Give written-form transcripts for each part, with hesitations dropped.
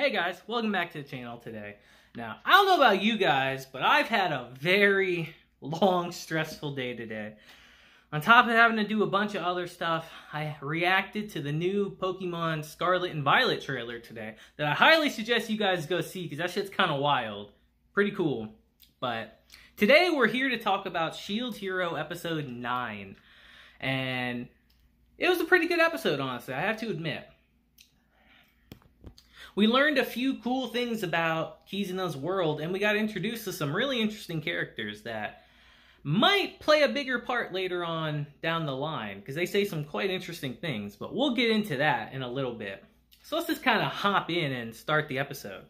Hey guys, welcome back to the channel today. Now, I don't know about you guys, but I've had a very long, stressful day today. On top of having to do a bunch of other stuff, I reacted to the new Pokemon Scarlet and Violet trailer today that I highly suggest you guys go see because that shit's kind of wild. Pretty cool. But today we're here to talk about Shield Hero episode 9. And it was a pretty good episode, honestly, I have to admit. We learned a few cool things about Kizuna's world, and we got introduced to some really interesting characters that might play a bigger part later on down the line, because they say some quite interesting things, but we'll get into that in a little bit. So let's just kind of hop in and start the episode,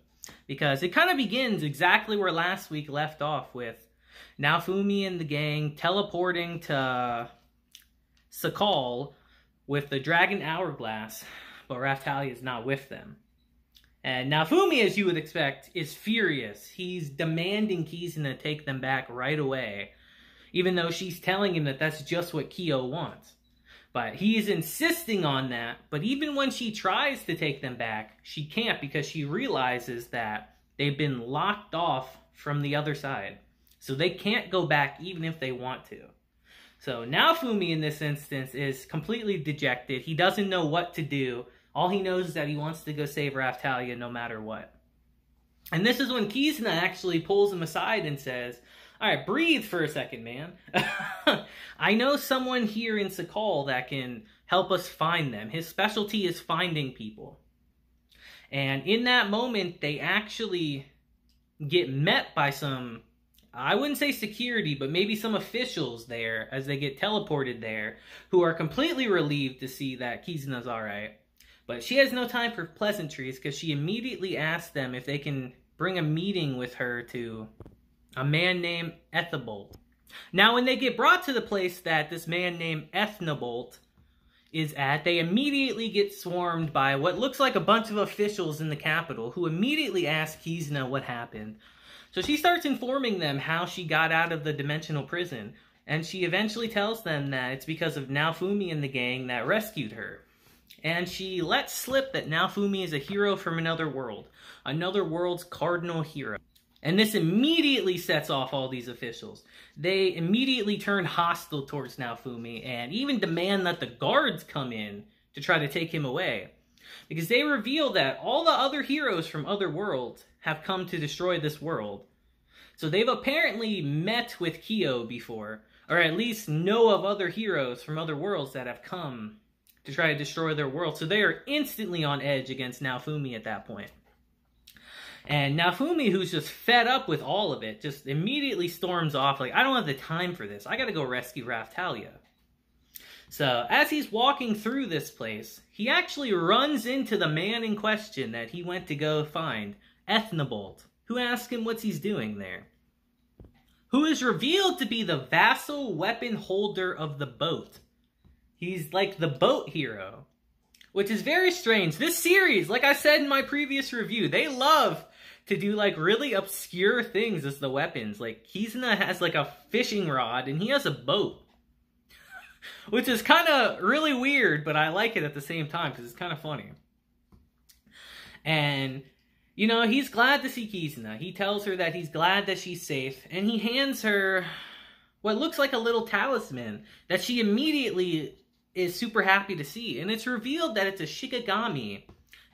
because it kind of begins exactly where last week left off, with Naofumi and the gang teleporting to Sakal with the Dragon Hourglass, but Raphtalia is not with them. And Naofumi, as you would expect, is furious. He's demanding Kizuna take them back right away, even though she's telling him that that's just what Kyo wants. But he's insisting on that, but even when she tries to take them back, she can't because she realizes that they've been locked off from the other side. So they can't go back even if they want to. So Naofumi in this instance is completely dejected. He doesn't know what to do. All he knows is that he wants to go save Raphtalia no matter what. And this is when Kizuna actually pulls him aside and says, "Alright, breathe for a second, man. I know someone here in Sakal that can help us find them. His specialty is finding people." And in that moment, they actually get met by some, I wouldn't say security, but maybe some officials there as they get teleported there, who are completely relieved to see that Kizuna's alright. But she has no time for pleasantries because she immediately asks them if they can bring a meeting with her to a man named Ethnabolt. Now, when they get brought to the place that this man named Ethnabolt is at, they immediately get swarmed by what looks like a bunch of officials in the capital who immediately ask Kizuna what happened. So she starts informing them how she got out of the dimensional prison, and she eventually tells them that it's because of Naofumi and the gang that rescued her. And she lets slip that Naofumi is a hero from another world's cardinal hero. And this immediately sets off all these officials. They immediately turn hostile towards Naofumi and even demand that the guards come in to try to take him away. Because they reveal that all the other heroes from other worlds have come to destroy this world. So they've apparently met with Kyo before, or at least know of other heroes from other worlds that have come to try to destroy their world. So they are instantly on edge against Naofumi at that point. And Naofumi, who's just fed up with all of it, just immediately storms off like, "I don't have the time for this. I gotta go rescue Raphtalia." So as he's walking through this place, he actually runs into the man in question that he went to go find, Ethnabolt, who asks him what he's doing there. Who is revealed to be the vassal weapon holder of the boat. He's like the boat hero, which is very strange. This series, like I said in my previous review, they love to do like really obscure things as the weapons. Like Kizuna has like a fishing rod and he has a boat, which is kind of really weird, but I like it at the same time because it's kind of funny. And you know, he's glad to see Kizuna. He tells her that he's glad that she's safe, and he hands her what looks like a little talisman that she immediately is super happy to see. And it's revealed that it's a shikigami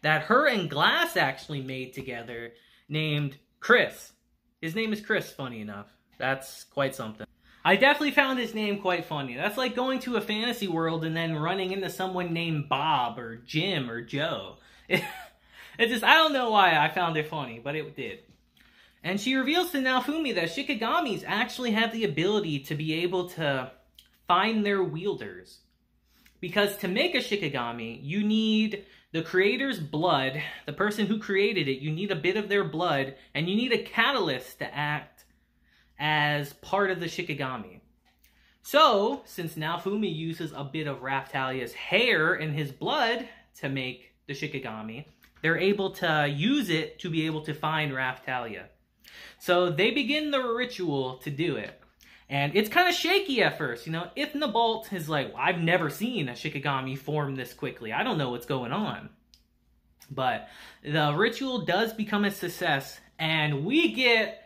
that her and Glass actually made together, named Chris. His name is Chris, funny enough. That's quite something. I definitely found his name quite funny. That's like going to a fantasy world and then running into someone named Bob or Jim or Joe. It's just, I don't know why I found it funny, but it did. And she reveals to Naofumi that shikigamis actually have the ability to be able to find their wielders. Because to make a shikigami, you need the creator's blood, the person who created it, you need a bit of their blood, and you need a catalyst to act as part of the shikigami. So, since Naofumi uses a bit of Raphtalia's hair and his blood to make the shikigami, they're able to use it to be able to find Raphtalia. So they begin the ritual to do it. And it's kind of shaky at first, you know. Ethnabolt is like, "I've never seen a shikigami form this quickly. I don't know what's going on." But the ritual does become a success, and we get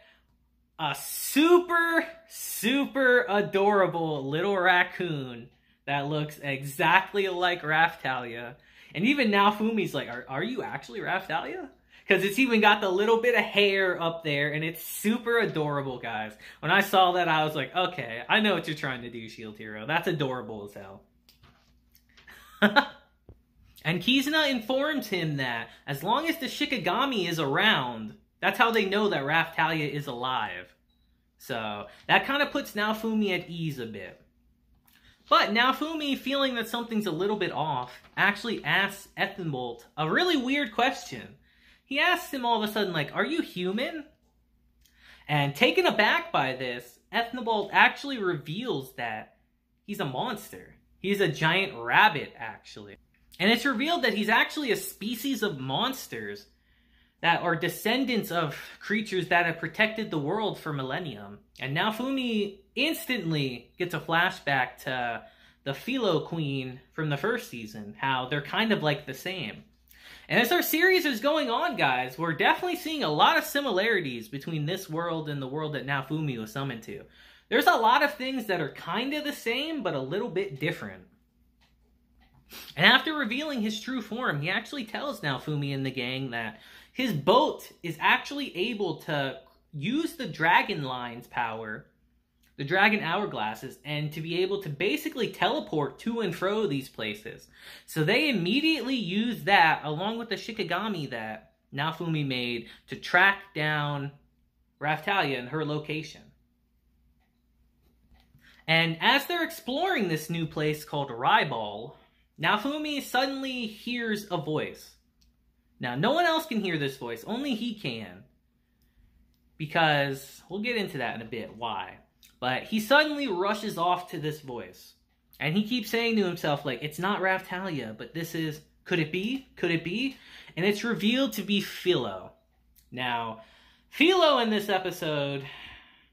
a super, super adorable little raccoon that looks exactly like Raphtalia. And even Naofumi's like, are you actually Raphtalia? Because it's even got the little bit of hair up there, and it's super adorable, guys. When I saw that, I was like, okay, I know what you're trying to do, Shield Hero. That's adorable as hell. And Kizuna informs him that as long as the Shikigami is around, that's how they know that Raphtalia is alive. So that kind of puts Naofumi at ease a bit. But Naofumi, feeling that something's a little bit off, actually asks Ethnobolt a really weird question. He asks him all of a sudden, like, are you human? And taken aback by this, Ethnobolt actually reveals that he's a monster. He's a giant rabbit, actually. And it's revealed that he's actually a species of monsters that are descendants of creatures that have protected the world for millennium. And Naofumi instantly gets a flashback to the Filo queen from the first season, how they're kind of like the same. And as our series is going on, guys, we're definitely seeing a lot of similarities between this world and the world that Naofumi was summoned to. There's a lot of things that are kind of the same, but a little bit different. And after revealing his true form, he actually tells Naofumi and the gang that his boat is actually able to use the dragon line's power, the dragon hourglasses, and to be able to basically teleport to and fro these places. So they immediately use that along with the shikigami that Naofumi made to track down Raphtalia and her location. And as they're exploring this new place called Rybal, Naofumi suddenly hears a voice. Now, no one else can hear this voice. Only he can. Because, we'll get into that in a bit, why. But he suddenly rushes off to this voice. And he keeps saying to himself, like, it's not Raphtalia, but this is, could it be? Could it be? And it's revealed to be Filo. Now, Filo in this episode,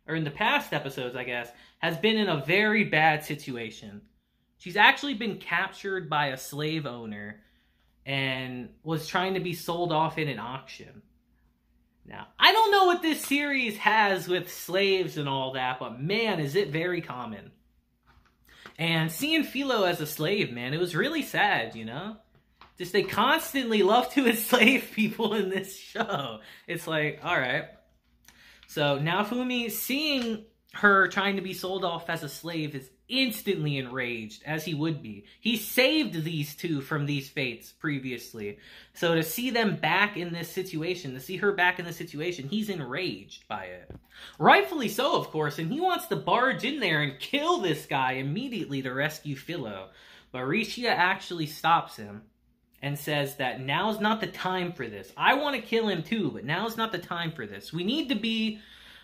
or in the past episodes, I guess, has been in a very bad situation. She's actually been captured by a slave owner and was trying to be sold off in an auction. Now, I don't know what this series has with slaves and all that, but man, is it very common. And seeing Filo as a slave, man, it was really sad, you know? Just they constantly love to enslave people in this show. It's like, alright. So Naofumi, seeing her trying to be sold off as a slave, is instantly enraged, as he would be. He saved these two from these fates previously. So to see them back in this situation, to see her back in this situation, he's enraged by it. Rightfully so, of course, and he wants to barge in there and kill this guy immediately to rescue Filo. But Rishia actually stops him and says that now's not the time for this. I want to kill him too, but now's not the time for this. We need to be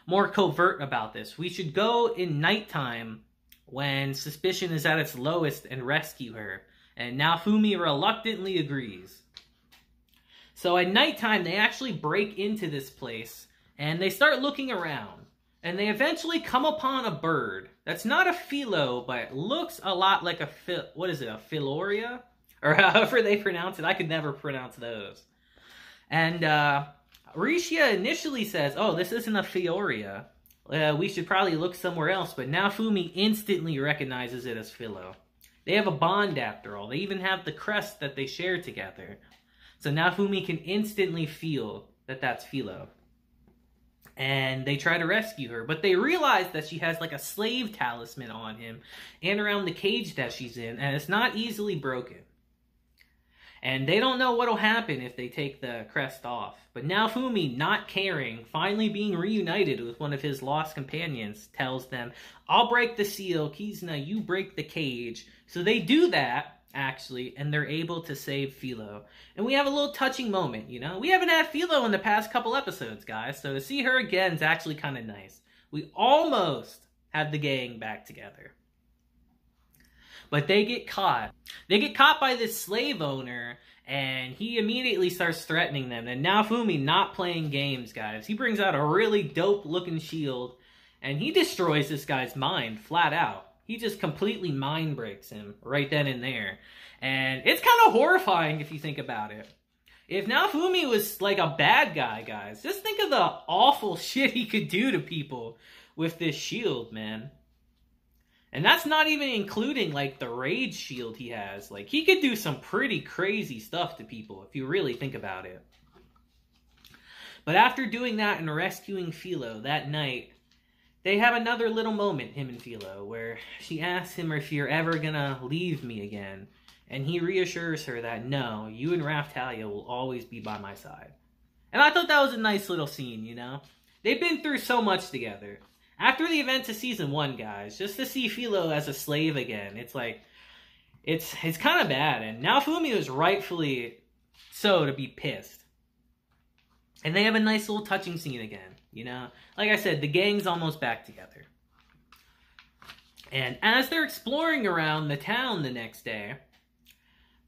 more covert about this. We should go in nighttime when suspicion is at its lowest and rescue her. And Naofumi reluctantly agrees. So at nighttime, they actually break into this place and they start looking around. And they eventually come upon a bird that's not a Filo, but looks a lot like a a Filoria? Or however they pronounce it. I could never pronounce those. And Rishia initially says, oh, this isn't a Fioria. We should probably look somewhere else, but Naofumi instantly recognizes it as Filo. They have a bond after all. They even have the crest that they share together. So Naofumi can instantly feel that that's Filo. And they try to rescue her, but they realize that she has like a slave talisman on him and around the cage that she's in, and it's not easily broken. And they don't know what'll happen if they take the crest off. But Naofumi, not caring, finally being reunited with one of his lost companions, tells them, I'll break the seal, Kizuna, you break the cage. So they do that, actually, and they're able to save Filo. And we have a little touching moment, you know? We haven't had Filo in the past couple episodes, guys, so to see her again is actually kind of nice. We almost have the gang back together. But they get caught. They get caught by this slave owner, and he immediately starts threatening them. And Naofumi not playing games, guys. He brings out a really dope-looking shield, and he destroys this guy's mind flat out. He just completely mind breaks him right then and there. And it's kind of horrifying if you think about it. If Naofumi was like a bad guy, guys, just think of the awful shit he could do to people with this shield, man. And that's not even including, like, the rage shield he has. Like, he could do some pretty crazy stuff to people if you really think about it. But after doing that and rescuing Filo that night, they have another little moment, him and Filo, where she asks him if you're ever gonna leave me again. And he reassures her that, no, you and Raphtalia will always be by my side. And I thought that was a nice little scene, you know? They've been through so much together. After the events of Season 1, guys, just to see Filo as a slave again, it's like, it's kind of bad. And Naofumi was rightfully so to be pissed. And they have a nice little touching scene again, you know? Like I said, the gang's almost back together. And as they're exploring around the town the next day,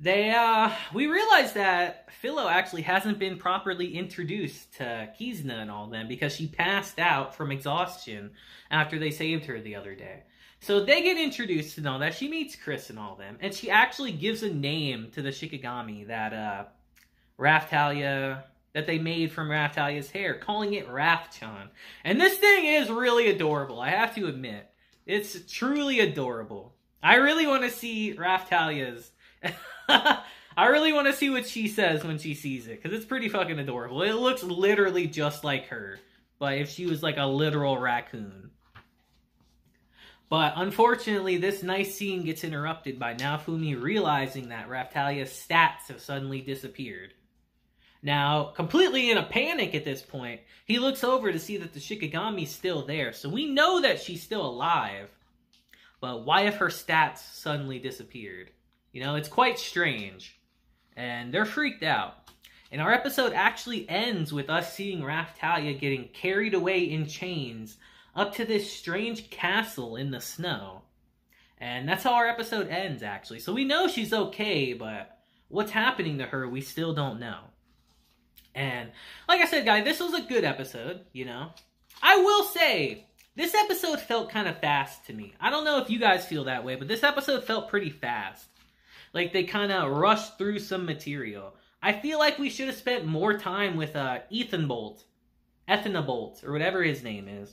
we realize that Filo actually hasn't been properly introduced to Kizuna and all them because she passed out from exhaustion after they saved her the other day. So they get introduced and all that. She meets Chris and all them, and she actually gives a name to the shikigami that Raphtalia, that they made from Raphtalia's hair, calling it Raph-chan. And this thing is really adorable, I have to admit. It's truly adorable. I really want to see Raphtalia's... I really want to see what she says when she sees it, because it's pretty fucking adorable. It looks literally just like her, but if she was like a literal raccoon. But unfortunately, this nice scene gets interrupted by Naofumi realizing that Raphtalia's stats have suddenly disappeared. Now, completely in a panic at this point, he looks over to see that the shikigami's still there, so we know that she's still alive. But why have her stats suddenly disappeared? You know, it's quite strange. And they're freaked out. And our episode actually ends with us seeing Raphtalia getting carried away in chains up to this strange castle in the snow. And that's how our episode ends, actually. So we know she's okay, but what's happening to her, we still don't know. And like I said, guys, this was a good episode, you know. I will say, this episode felt kind of fast to me. I don't know if you guys feel that way, but this episode felt pretty fast. Like, they kind of rushed through some material. I feel like we should have spent more time with Ethanabolt, or whatever his name is,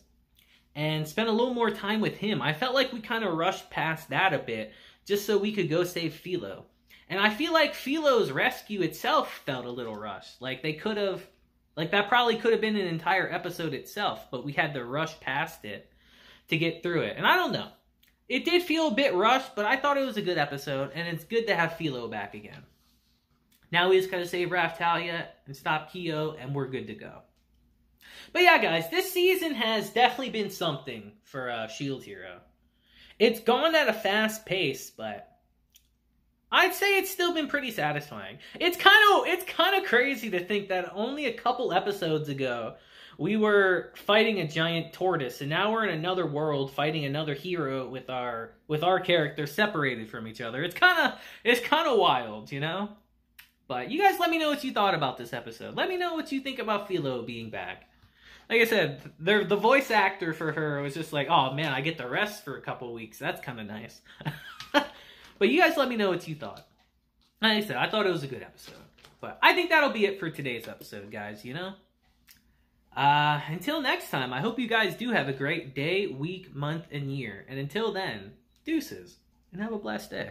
and spent a little more time with him. I felt like we kind of rushed past that a bit, just so we could go save Filo. And I feel like Filo's rescue itself felt a little rushed. Like, they could have, like, that probably could have been an entire episode itself, but we had to rush past it to get through it. And I don't know. It did feel a bit rushed, but I thought it was a good episode, and it's good to have Filo back again. Now we just gotta save Raphtalia and stop Kyo, and we're good to go. But yeah, guys, this season has definitely been something for Shield Hero. It's gone at a fast pace, but I'd say it's still been pretty satisfying. It's kind of crazy to think that only a couple episodes ago we were fighting a giant tortoise, and now we're in another world fighting another hero with our characters separated from each other. It's kind of wild, you know? But you guys let me know what you thought about this episode. Let me know what you think about Filo being back. Like I said, the voice actor for her was just like, oh man, I get to rest for a couple weeks. That's kind of nice. But you guys let me know what you thought. Like I said, I thought it was a good episode. But I think that'll be it for today's episode, guys, you know? Until next time, I hope you guys do have a great day, week, month, and year. And until then, deuces, and have a blessed day.